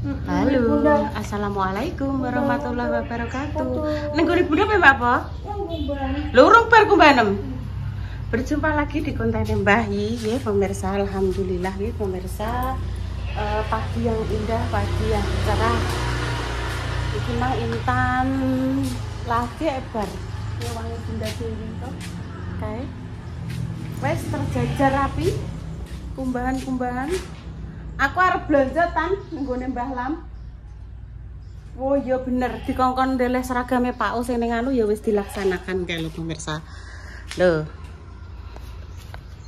Halo, assalamualaikum warahmatullahi wabarakatuh. Nenggone bunda pe Mbak apa? Lurung bar kumbanem. Berjumpa lagi di konten Mbah ya pemirsa. Alhamdulillah ya pemirsa. Pagi yang indah, pagi yang cerah. Iki mang intan lagi ebar. Ya wangi bunda dewi to. Kae. Wes terjajar rapi. Kumbahan-kumbahan. Aku arep belanja tan nggone Mbah Lam. Oh iya bener dikongkon ndeleh seragame Pak O sing ning anu ya wis dilaksanakan kae lho pemirsa. Lho.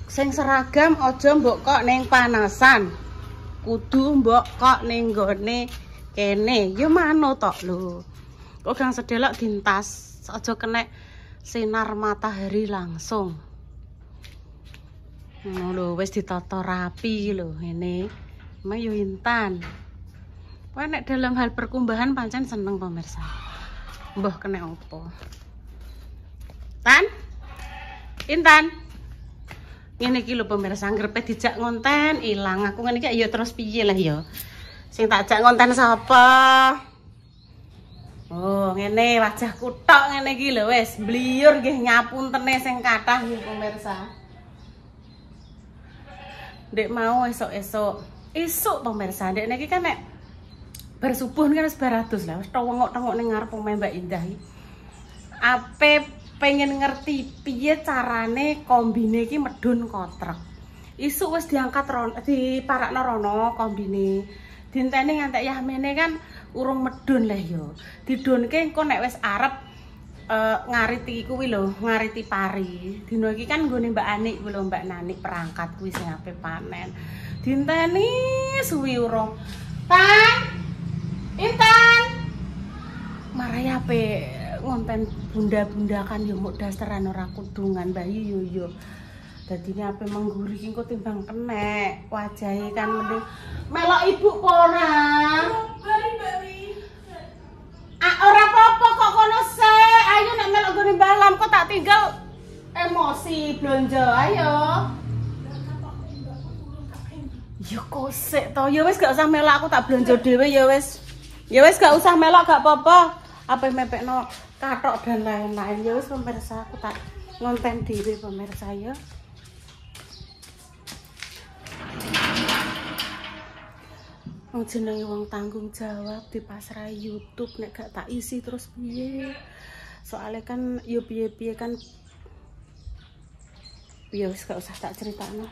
Sing seragam aja mbok kok ning panasan. Kudu mbok kok ning nggone kene. Ya mano tok lho. Kok gang sedelok dintas aja kena sinar matahari langsung. Ngono lho wis ditata rapi lho ngene. Mayu Intan. Wah nek dalam hal perkumbahan pancen seneng pemirsa. Mbah kena opo? Tan? Intan. Ngene iki lho pemirsa, ngrepe dijak ngonten ilang. Aku ngene iki ya terus piye lah ya. Sing tak jak ngonten sapa? Oh, ngene wajahku tok ngene iki lho wis mbliyur nggih ngapuntene sing kathah ya pemirsa. Ndek mau esok-esok pemirsa, ndek niki kan nek bersubuh kan wis baratus lah, wis tengok-tengok ning ngarep Mbak Indah iki. Ape pengen ngerti piye carane kombine iki medun kotrek. Isuk wis diangkat diparakno rono kombine. Dinteni ngantek yahmene kan urung medun lah ya. Didunke engko nek wis arep ngariti kuwi lho, ngariti pari. Dina iki kan nggone Mbak Anik kuwi lho, Mbak Nanik perangkat kuwi sing ape panen. Dinteni suwi urung. Tan. Intan. Marai ape ngonten bunda-bunda kan ya muk dasteran ora kudungan bayi yo. Dadine ape mengguri ki engko timbang kenek. Wajahe kan mending melok ibu apa ora? Ora apa-apa kok kono sik. Ayo nek melok gone Mbah Lam kok tak tinggal emosi blonjo. Ayo. Ya kok sik to. Ya wis gak usah melok aku tak blonjo dhewe ya wis. Ya wis gak usah melok gak apa-apa. Apa mepekno kathok dan lain-lain. Ya wis pemirsa aku tak ngonten dhewe pemirsa ya. Wong jenenge wong tanggung jawab dipasrahi YouTube nek gak tak isi terus piye. Soalnya kan yo piye-piye kan ya wis gak usah tak critakno.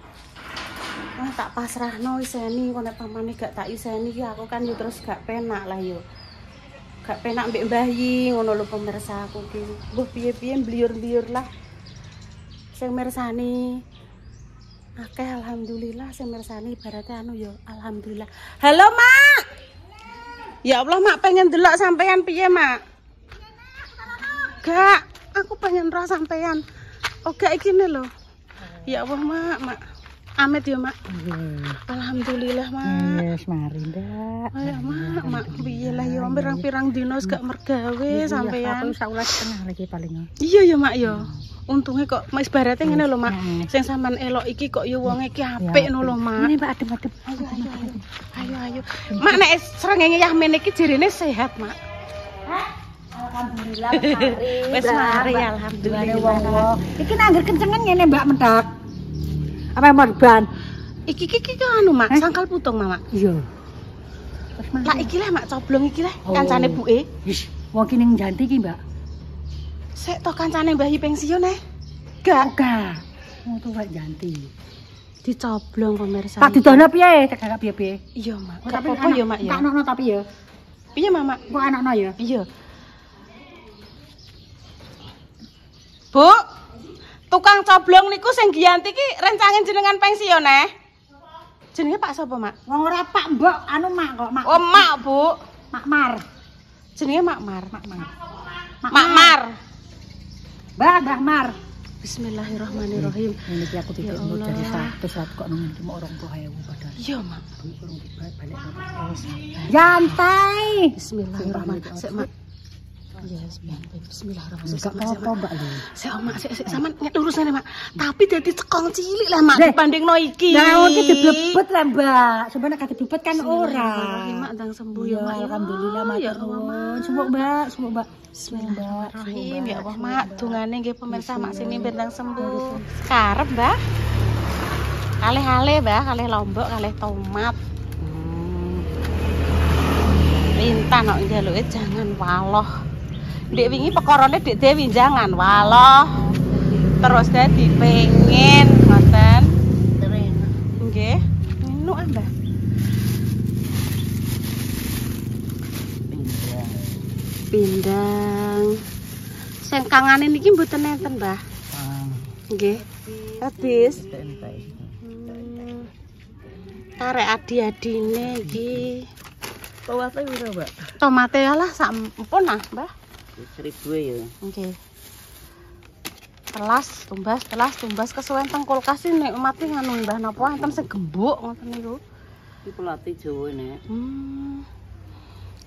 Ah tak pasrahno iseni kok nek pamane gak tak iseni iki aku kan yo terus gak penak lah yo. Gak penak mbek Mbah Yi ngono lho pemirsa aku ki. Mbuh piye-piye mbliur-mbliur lah. Sing mirsani akeh alhamdulillah sing mirsani ibarate anu ya alhamdulillah. Halo Mak. Ya Allah Mak pengen delok sampean piye Mak? Gak, aku pengen roh sampean. Oh gak iki lho. Ya Allah Mak. Amit ya Mak. Alhamdulillah Mak. Yes, mari ndak. Ayo Mak piye lah ya pirang-pirang dino gak mergawe sampean. Aku saulas setengah lagi paling. Iya ya Mak ya. Untungnya kok mas ibaratnya ngene lho Mak. Sing sampean elok iki kok ya wonge iki apik ngono lho Mak. Ini Mbak adem-adem. Ayo. Mak nek srengenge Yahmin iki jarine sehat Mak. Alhamdulillah wis mari alhamdulillah. Iki nangger kencengan ngene Mbak mendak. Apa morban? Iki anu Mak, sangkal putung Mak. Iya. Lah iki lah Mak coblong iki lah kancane buke. Wis, wong ki ning Janti ki Mbak. Sek to kancane Mbah Yi pensiun Gak. Mau tuh Mbak Janti. Dicoblong pemirsa. Tak didono piye? Tak gak piye-piye. Iya Mak. Gak apa-apa ya Mak ya. Tak anakno tapi ya. Piye Mak? Kok anakno ya? Iya. Bu, tukang coblong niku sing Giyanti ki rencangin jenengan pensiun Jenenge Pak sapa Mak? Wong ora Pak Mbok, anu Mak kok Mak. Oh Mak Bu. Makmar. Jenenge Makmar. Makmar. Mbah Mar. Bismillahirrahmanirrahim. Ini ki aku tidak mau dari 100 kok nang iki mau 20.000 padahal. Iya Mak. Jantai. Bismillahirrahmanirrahim. Sik Mak. Yes, bismillahirrahmanirrahim. Enggak apa-apa, Mbak. Sik Mak, sik sampean nget urus ngene, Mak. Tapi dadi cekong cilik lah, Mak, dibandingno iki. Lah, iki diblebet lah, Mbak. Sebenarnya kate diblebet kan ora. Mak ndang sembuh ya, Mak. Alhamdulillah, Ya matur Allah, Mak. nuwun. Sembuh, Mbak. Sembuh, Mbak. Bismillahirrahmanirrahim. Ya Allah, Mak, dungane nggih pemirsa Mak sini bendang sembuh. Sekarep, Mbah. Kalih-kalih, Mbah, kalih lombok, kalih tomat. Intan kok njaluke jangan waloh. Ndek wingi pekorone Dik Dewi jangan waloh. Terus dadi pengen ngoten. Nggih. Minuk Mbah. Pindang. Sing kangane niki mboten enten, Mbah. Nggih. Habis. Arek adi-adine iki. Tomatnya piro, Mbak? Tomate lah sampun ah, Mbah. 1000 ya. Nggih. Telas tumbas kesuwen teng kulkas nek mati nganu Mbah napa enten sing gembuk ngoten niku. Iki pelati Jawa nek.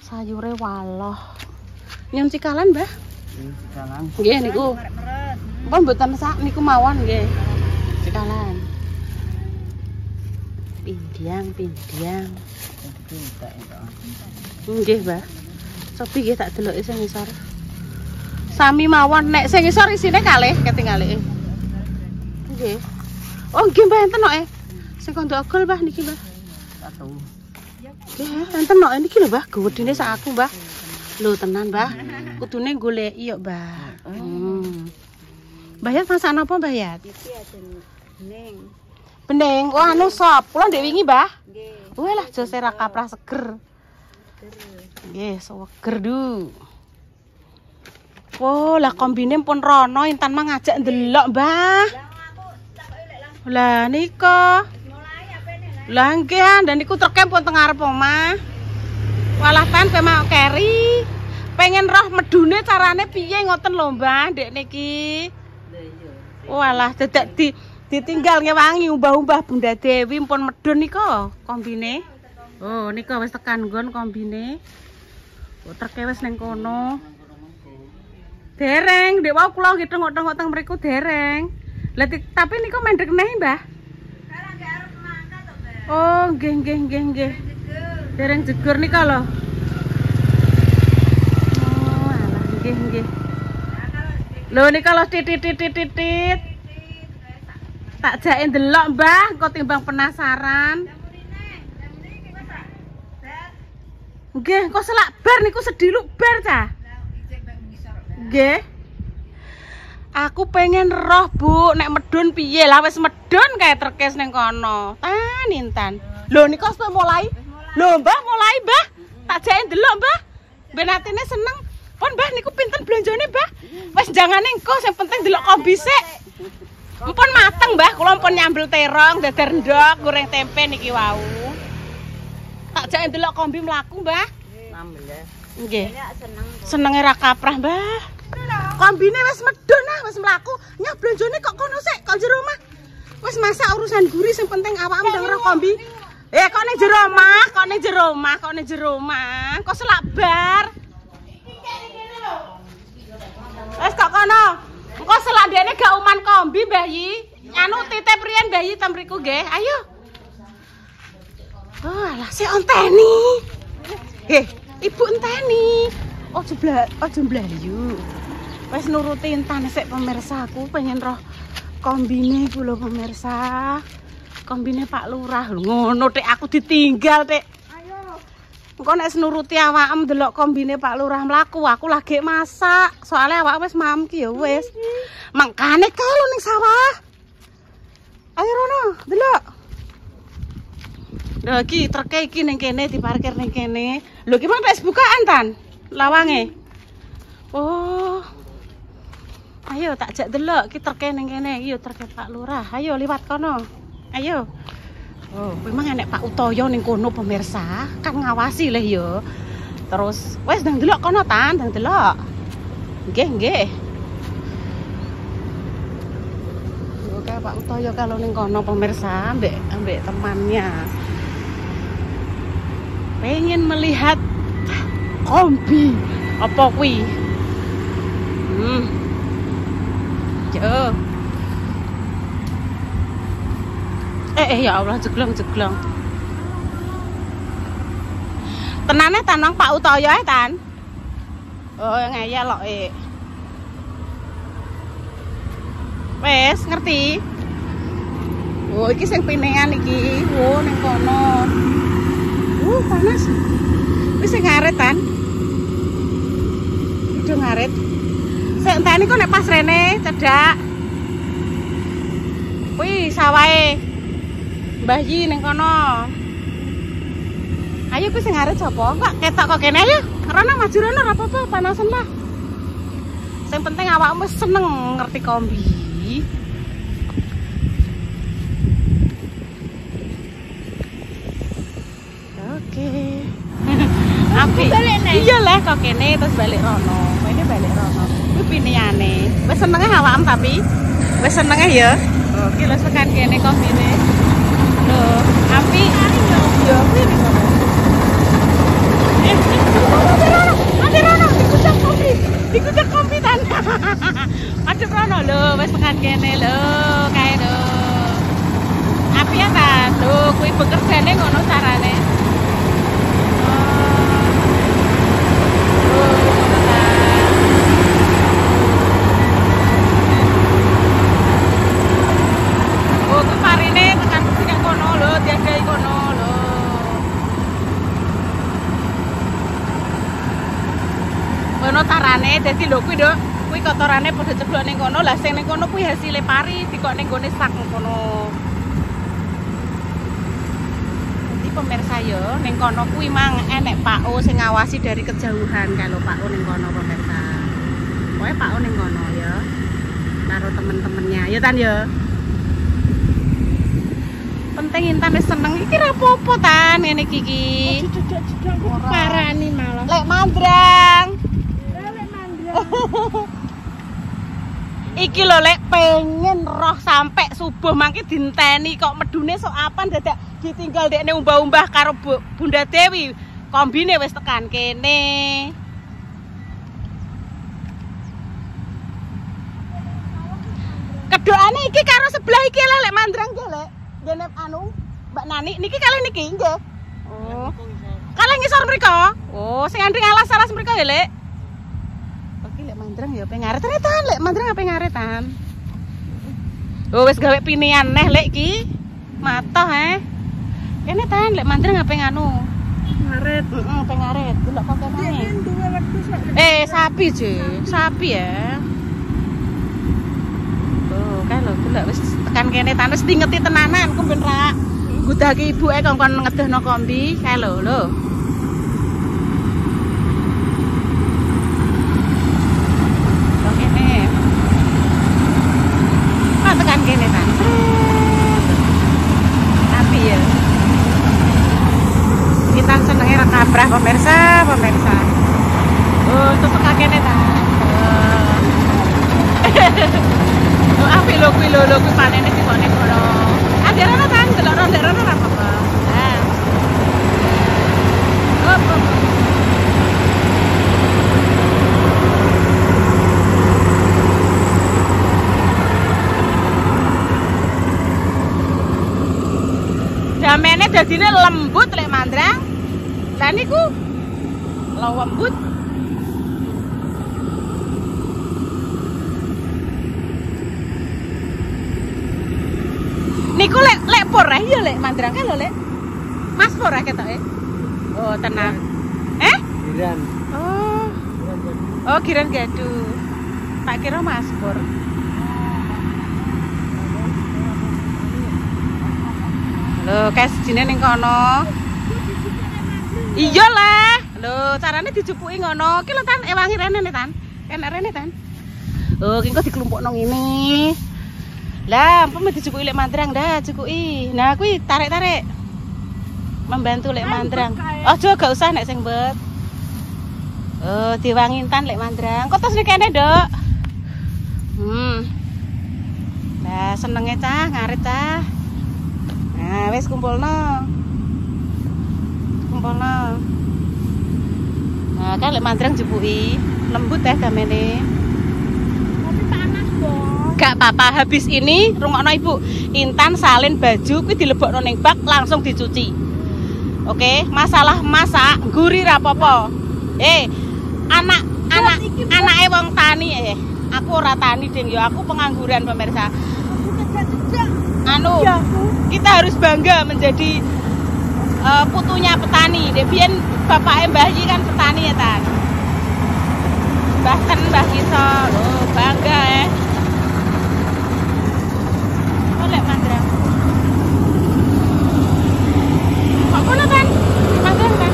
Sayure waloh. Nyun cikalan, Mbah? Cikalan. Nggih niku. Pun mboten sak niku mawon nggih. Cikalan. Pindiang. Nggih, Mbah. Sopi nggih tak deloki sing ngisor. Sami mawon nek sing ngisor isine kalih ketinggale. Nggih. Oh, nggih Mbah enten kok sing kondo agol Mbah niki, Mbah. Satu. Nggih, enten kok niki lho, Mbah. Gedine sak aku, Mbah. Lho tenan, Mbah. Kudune goleki yo, Mbah. Mbah Yat masak napa, Mbah Yat? Iki ajen bening. Bening. Oh, anu sop. Kula ndek wingi, Mbah. Nggih. Wah lah jose ra kaprah seger. Nggih, seger du. Oh, lah kombine pun rono Intan mah ngajak ndelok, Mbah. Lah nika. Lah nggih, dan niku treke pun teng ngarep omah. Walah tan kowe mau keri. Pengen roh medune carane piye ngoten lho, Mbah, ndek niki. Walah dadak ditinggal ngewangi umbah-umbah Bunda Dewi pun medun nika kombine. Oh, nika wis tekan nggon kombine. Oh, treke wis ning kono. Dereng, ndek wau kula nggih tengok-tengok teng mriku dereng. Lah tapi niku mendek neh, Mbah. Oh, nggih. Dereng jegur nika lho. Oh, alah nggih. Lho nika lho titit. Tak jake ndelok, Mbah, kok timbang penasaran. Nggih, kok selak bar niku sediluk bar cah. Nggih. Aku pengen roh, Bu, nek medun piye lah wis medun kae terkes ning kono. Tan Intan. Lho nika wis mulai. Lho, Mbah, mulai, Mbah. Tak jake ndelok, Mbah. Ben atine seneng. Pun Mbah niku pinten belanjane, Mbah? Wis jangane engko sing penting delok kombi sik. Mpun mateng, Mbah. Kula mpun nyambel terong, dadar ndok, goreng tempe niki wau. Tak jake ndelok kombi mlaku, Mbah. 16. Nggih. Senenge ra kaprah, Mbah. Kombine wis medun ah, wis mlaku. Nyah blonjone kok kono sik, kok jero omah. Wis masak urusan guri sing penting awakmu ndang ro kombi. Kok ning jero omah, kok selak bar. Wis kok kono. Engko selak dene gak uman kombi, Mbah Yi. Anu titip riyen Mbah Yi ten mriku nggih. Ayo. Oh, alah si onteni. Ibu enteni. Ojo mblayu. Wis nuruti Intan sik pemirsa, aku pengen roh kombine iku lho pemirsa. Kombine Pak Lurah lho ngono Tek, aku ditinggal Tek. Ayo. Engko nek nuruti awakem delok kombine Pak Lurah mlaku, aku lagi masak. Soalnya awak wis mam ki ya wis. Mangkane kalau ning sawah. Ayo rono, delok. Lho iki treke iki ning kene diparkir ning kene. Lho ki mang wis bukaan Tan lawange. Oh. Ayo tak jak delok ki treke ning kene iki treke Pak Lurah. Ayo liwat kono. Ayo. Oh, memang enek Pak Utoyo ning kono pemirsa, kan ngawasi leh yo. Terus wis ndang delok kono Tan, ndang delok. Nggih. Oke Pak Utoyo kalau ning kono pemirsa ambek temannya. Pengen melihat kombi apa kuwi Yo. Ya Allah, jeglong. Tenane tanang Pak Utoyo tan. Oh, ngeyel lho Wes, ngerti? Oh, iki sing piningan iki. Oh, ning kono. Panas. Wis sing ngaret tan. Udah ngaret. Sik enteni kok nek pas rene cedak. Kuwi sawahe Mbah Yi ning kono. Ayo kuwi sing ngaret sapa? Kok ketok kok kene ayo. Rono maju rono ora apa-apa, panasan lah. Sing penting awakmu seneng ngerti kombi. Oke. Api. Iya lah kok kene terus balik rono. Ini balik rono. Kuwi piniane. Wis senenge awakmu tapi. Wis senenge ya. Oke, wis tekan kene kombine. Loh, api. Yo kuwi ngono. Dikucak kompi tan. Adep rono lho, wis tekan kene lho, kae lho. Api ya kan? Lho, kuwi bekerjane ngono carane. Oh, kuwi parine tekan sing kono lho, diadai kono lho. Ono tarane, dadi lho kuwi nduk, kuwi kotorane padha ceblok ning kono. Lah sing ning kono kuwi hasile pari dikok ning gone sak kono. Dadi pemirsa yo, ning kono kuwi mang enek Pak O sing ngawasi dari kejauhan kalau Pak O ning kono pemirsa. Pokoke Pak O ning kono ya. Karo temen-temennya. Ya Tan ya. Penting Intan wis seneng iki ra apa-apa Tan ngene iki. Parani malah. Lek mandrang. Iki lho lek pengen roh sampai subuh mangke dinteni kok medune sok apan dadak ditinggal dekne umbah-umbah karo Bunda Dewi. Kombine wis tekan kene. Kedokane iki karo sebelah iki lek mandrang ki lek. Dene anu Mbak Nani niki kalih niki nggih. Oh. Kalih ngisor mriko. Oh, sing andring alas-alas mriko ya, Lek. Mandrang ya pengaret tenan lek mandrang apa ngaretan. Oh wis gawe pinian neh lek iki. Matoh kene tan lek mandrang apa nganu. Ngaret. Heeh, pengaret. Delok kok kene. Sapi je. Sapi ya. Oh, kan lho delok wis tekan kene tan wis ngeti tenanan ku ben ra gudake ibuke kongkon ngedehno kombi kae lho. Tekan kene tan. Tapi ya. Kita senenge ra kabrah pemirsa. Oh, tetep kene tan. Oh, api lho kuwi panene dikone kono. Anderana tan, delok ronda-ronda ra apa-apa. Damene dadine lembut lek mandrang. Lah niku lembut. Niku lek pur ya lek mandrang kan lho lek. Mas pur ketoke. Oh, tenang. Giran. Oh, giran gadu. Tak kira Mas pur. Lho, kae sejine ning kono. Iya lah. Lho, carane dijupuki ngono. Ki lho Tan, ewangi rene ne Tan. Enak rene Tan. Oh, ki engko dikelompokno ngene. Lah, ampun dijupuki lek mandrang dah, jupuki. Nah, kuwi tarik-tarik. Membantu lek mandrang. Aja gak usah nek sing mbet. Oh, diwangi Tan lek mandrang. Kok tos kene, Dok? Lah, senenge cah, ngarit cah. Nah, wis kumpulno. Nah, kan lek mandrang jupuki, lembut damene. Gak apa-apa, habis ini rungokno Ibu. Intan salin baju kuwi dilebokno ning bak langsung dicuci. Oke, masalah masak guri ra apa-apa. Anake wong tani aku ora tani ding ya, aku pengangguran pemirsa. Anu, kita harus bangga menjadi putunya petani. Debian bapaknya Mbah Yi kan petani ya Tan. Bahkan Mbah Kiso, loh bangga ya. Oleh Mandra. Kok kono Tan? Mandra kan?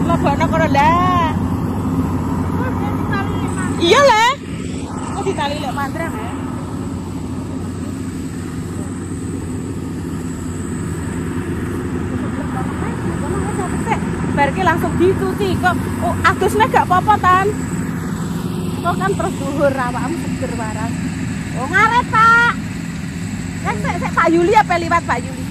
Lebokno kono lah. Iya lah. Kok ditali lek Mandra ya? Barke langsung dicuci kok. Oh, adusnya gak apa-apa Tan. Kok kan terus dhuwur awakmu seger waras. Oh, ngaret, Pak. Sek Pak Yuli apa liwat Pak Yuli?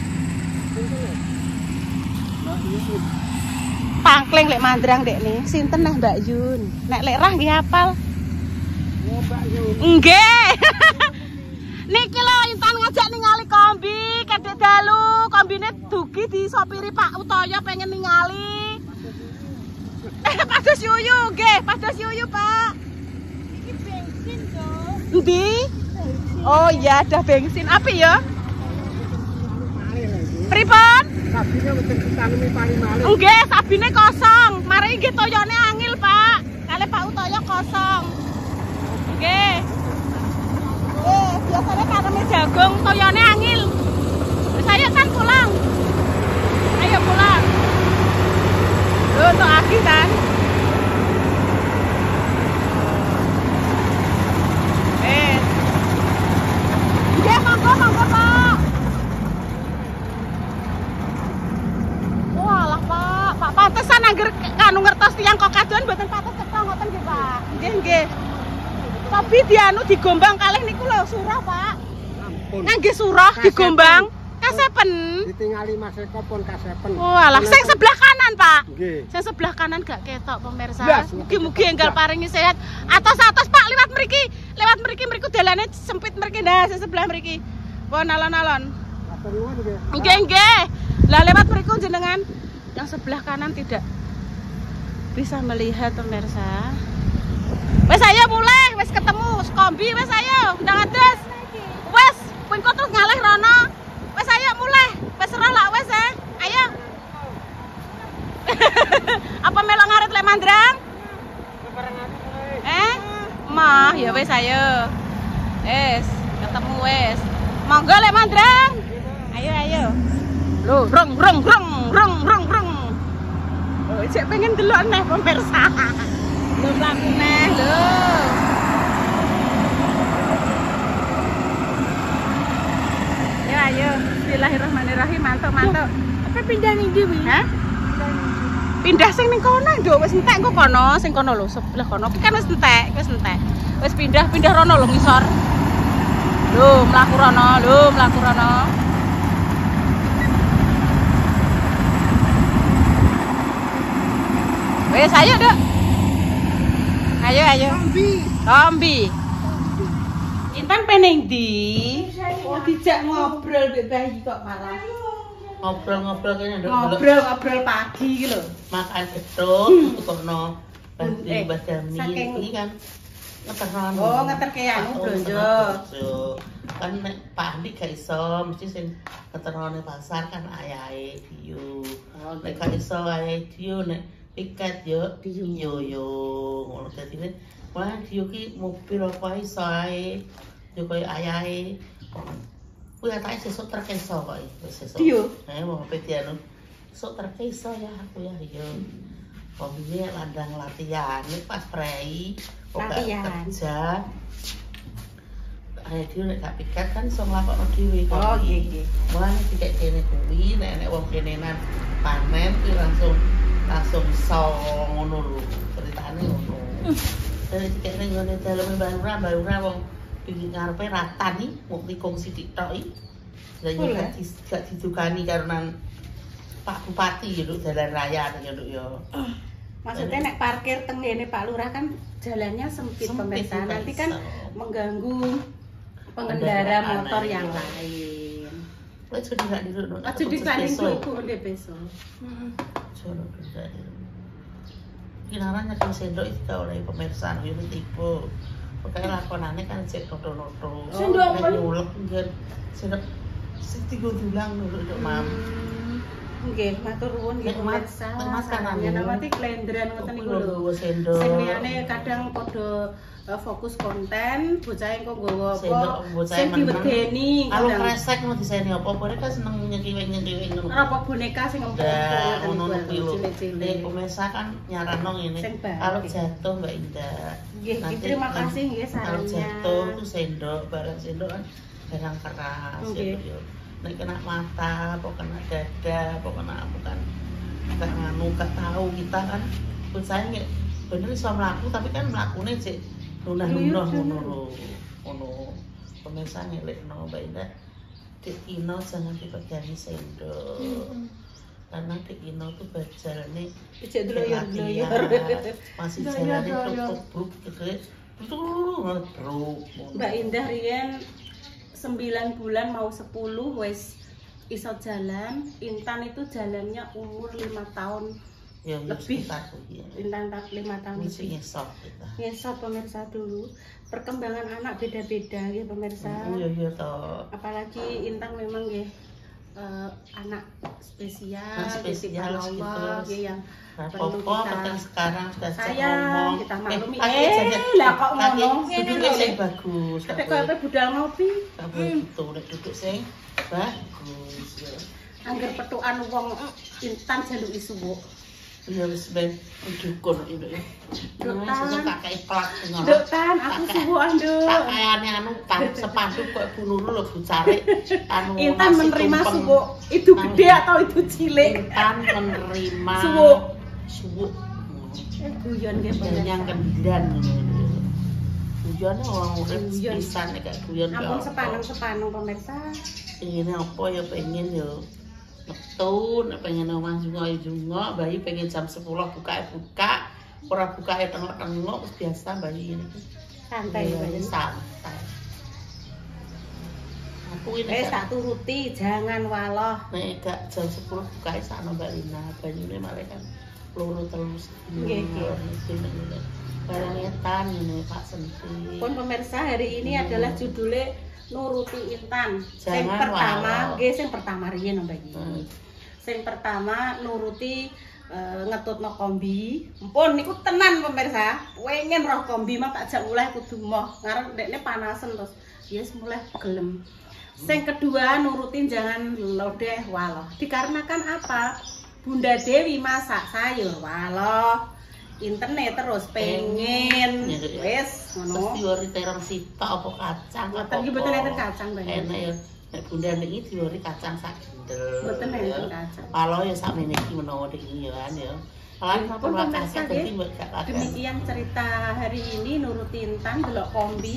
Pangkling lek Mandrang dek nih. Sinten nah Mbak Yun. Nek lek rah nggih hafal. Oh, Mbak Yun. Nggih. Niki lho Intan ngajak ningali kombi kedek dalu. Kombine dugi disopiri Pak Utoyo pengen ningali. Pados yuyu, nggih, pados yuyu, Pak. Iki bensin, Dok. Endi? Oh iya, ada bensin. Api ya? Pripun? Sabine wis ditanemi pari malih. Nggih, sabine kosong. Mari nggih toyone angil, Pak. Kali Pak Utoyo kosong. Nggih. Biasanya taname jagung, toyone angil. Saya kan pulang. Ayo pulang. Loh, untuk Agi kan? Iya, monggo Pak. Walah Pak, pantesan angger kanu ngertos tiyang kok kadoan mboten pates ketho ngoten nggih Pak. Nggih. Tapi dianu digombang kalih niku lho surah Pak. Ampun. Nggih surah digombang. Kasepen. Ditingali Mas Eko pun kasepen. Walah, sing sebelah kanan, Pak. Nggih. Sing sebelah kanan gak ketok pemirsa. Blas, Mugi-mugi enggal paringi sehat. Atos-atos Pak, liwat mriki. Lewat mriki mriku dalane sempit mriki ndah sing sebelah mriki. Pun alon-alon. Matur nuwun nggih. Nggih. Lah lewat mriku jenengan yang sebelah kanan tidak bisa melihat pemirsa. Wes ayo mulai, wes ketemu kombi wes ayo, ndang adas. Wes, pengko terus ngalih rono. Wes ayo mulai, wes serah lah wes ayo. Apa melok ngaret lek Mandrang? Mah, ya wes ayo. Wes, ketemu wes. Monggo lek Mandrang. Ayo. Loh, rong. Oh, cek pengen delok neh pemirsa. Lho mlaku neh lho. Ya ayo, bismillahirrahmanirrahim, mantap. Apa pindah ning ndi wi? Hah? Pindah sing ning kono, Nduk. Wis entek kok kono, sing kono lho, sebelah kono. Iki kan wis entek. Wis pindah rono lho ngisor. Lho, mlaku rono. Wes ayo, Dok. Ayo. Kombi. Intan peneng di. Oh, dijak ngobrol mbek bayi kok malah. Ngobrol kene nduk. Ngobrol pagi iki lho. Makan gedung tukono bahasa ini kan ngeterno. Oh, ngeterke anu blonjo. Kan nek Pak Andi gak iso mesti sing ngeterno pasar kan ayahe Dio. Nek gak iso ayahe Dio nek piket yo ngono dadine malah Dio ki mobil apa iso ae yo koyo ayahe kuwi atake sesuk terkeso kok sesuk Dio wong petianu sesuk terkeso ya aku ya yo kombine landang latihan pas prei latihan kerja ayo Dio nek gak piket kan iso nglakokno dhewe kok oh nggih malah dikek kene kuwi nek wong kenenan panen kuwi langsung iso ngono lho ceritane ngono. Dari kene ngene daleme baru wong Iki ngarepe rata nih, mau tikung sithik tok iki. Lah yo Boleh. gak didukani karena Pak Bupati ya Nduk jalan raya ya Nduk ya. Maksudnya nek parkir teng ngene Pak Lurah kan jalannya sempit pemirsa. Nanti kan mengganggu pengendara motor yang lain. Wes sudah gak diruk. Aja dibanding Ibu ndek besok. Suruh kerja di rumah. Kinaran nyekel sendok itu tau oleh pemirsa yo tipe. Pokoknya lakonane kan cek noto-noto. Sendok apa? Nyulek nggih. Sendok sing tiga dulang dulu Nduk Mam. Nggih, matur nuwun nggih Nek Mas- pemirsa. Nek Mas kan anu. Ya namanya klendran ngoten niku lho. Nggowo sendok. Sing liyane kadang padha fokus konten, bocah kok nggowo Sendok apa bocah sing meneng. diwedeni Kalau kadang. kresek mau diseni apa mereka seneng nyekiwing-nyekiwing ngono. Apa boneka sing empuk Udah, ngoten ngono niku kuwi lho. cilik-cilik. Nek pemirsa kan nyarano ngene. Sing baik. Kalau jatuh Mbak Indah. Nggih, terima kasih nggih Kalau sarannya. jatuh tuh sendok, barang sendok kan barang keras Nggih. gitu ya. Nek kena mata, apa kena dada, apa kena apa kan gak nganu, gak tahu kita kan. Saya nggak bener iso mlaku tapi kan mlakune cek lunah-lunah ngono lho. Ngono. Pemirsa ngelekno Mbak Indah. Dik Ino jangan dipegangi sendok. Karena Dik Ino tuh berjalannya Ijek dloyor-dloyor. masih Dloyor, jalannya dloyor. truk-truk gitu. Truk. Mbak Indah riyen 9 bulan mau 10 wis iso jalan. Intan itu jalannya umur 5 tahun. Ya Lebih. lebih. Intan 5 tahun Mesti lebih. ngesot kita. Ngesot pemirsa dulu. Perkembangan anak beda-beda ya pemirsa. Iya toh. Apalagi Intan memang ya anak spesial, Anak spesial, titipan Allah gitu. ya, yang Nah, perlu Popo kita penting sekarang sudah cek sayang, ngomong. kita maklumi. pakai jajan. Lah kok Pakai ngono? duduknya sing bagus. Kayak koyo budal ngopi, Gak boleh gitu, nek duduk sing bagus. Ya. angger petukan wong Intan jaluk isuwuk. Ya wis ben dukun itu ya. Nduk, Nah, Tan. sesuk tak kei plak ngono. Nduk Tan, aku Tak suwukan Nduk. Tak kayane anu tan sepanduk kok bunuru lho bucare anu. Intan nasi menerima tumpeng. suwuk. Itu gede atau itu cilik? Intan menerima Suwuk. Suwuk. Guyon nggih Yang pemirsa. kendan ngono. Guyone wong urip Guyon. pisan nek gak guyon ya Ampun apa. sepaneng-sepaneng pemirsa. Ini apa ya pengen ya metu nek pengen omah jungo bayi pengen jam 10 buka ora buka tengok-tengok wis biasa bayi ini Santai ya, bayi. santai aku ini Tak turuti, jangan waloh. nek gak jam 10 buka sakno Mbak Lina banyune malah kan loro terus Nggih, nggih. barang etan ini Pak Senti Pun pemirsa hari ini adalah judulnya nuruti Intan. Sing Jangan pertama, waloh. nggih sing pertama riyen Mbak Yi. Hmm. Sing pertama nuruti ngetutno kombi. Mpun niku tenan pemirsa. Pengen roh kombi mah tak jak mulai kudu moh. Ngarep dekne panasen terus. Yes mulai gelem. Sing kedua nurutin jangan lodeh waloh. Dikarenakan apa? Bunda Dewi masak sayur waloh. Internet terus pengen. Iya, iya. Wes Terus ngono. diwori terong sitok apa kacang Mboten iki mboten enten kacang Mbak. Enak ya. Nek bunda niki diwori kacang sak gendel. Mboten enten kacang. Kalau ya sak meneh iki menawa iki ya kan ya. Kalau Pun pun pemirsa, kakek dadi nggih. mbok gak kakek. Demikian cerita hari ini nuruti Intan delok kombi.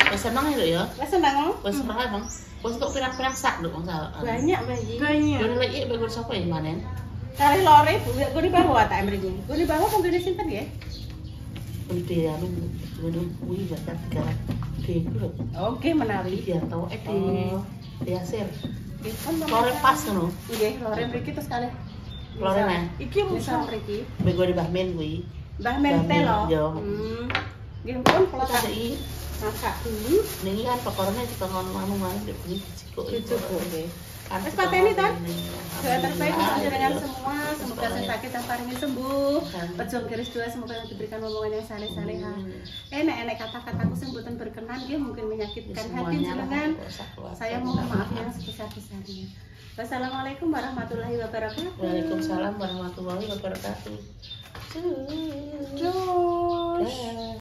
Wis seneng ya, Lho, ya. Wes seneng. Wis seneng emang. Wis kok pirang-pirang sak lho wong sak. Banyak Mbak Yi. Yo nek iki begur sapa ya manen? Kali lore Bu, guni bawa tak mriki. Guni bawa kok gini sinten nggih? Gede anu ngono kuwi baca 3 iku lho. Oke menawi. Iya tau Oh. Yasir. Nggih, pun Lore pas ngono. Nggih, lore mriki terus kalih. Lore Bisa. neh. Iki bisa mriki. Bego di Bahmin kuwi. Mbah Mente Mbah lho. Men, yo. Nggih pun kula Terus tak iki masak dulu. niki kan pekorne dikon anu maneh dek bunyi cikuk. Cucuk Bu nggih. Kan Wes pateni Tan. Doa Alhamdulillah, terbaik untuk jenengan ya. semua, semoga yang sakit dan paringi sembuh. Pejuang keris dua semoga diberikan omongan yang saleh-saleha. Enak-enak kata-kataku yang buatan berkenan dia mungkin menyakitkan hati Semuanya lah, jenengan. keluarga. Saya mohon maaf yang sebesar-besarnya. Wassalamualaikum warahmatullahi wabarakatuh. Waalaikumsalam warahmatullahi wabarakatuh. Cus. Dah.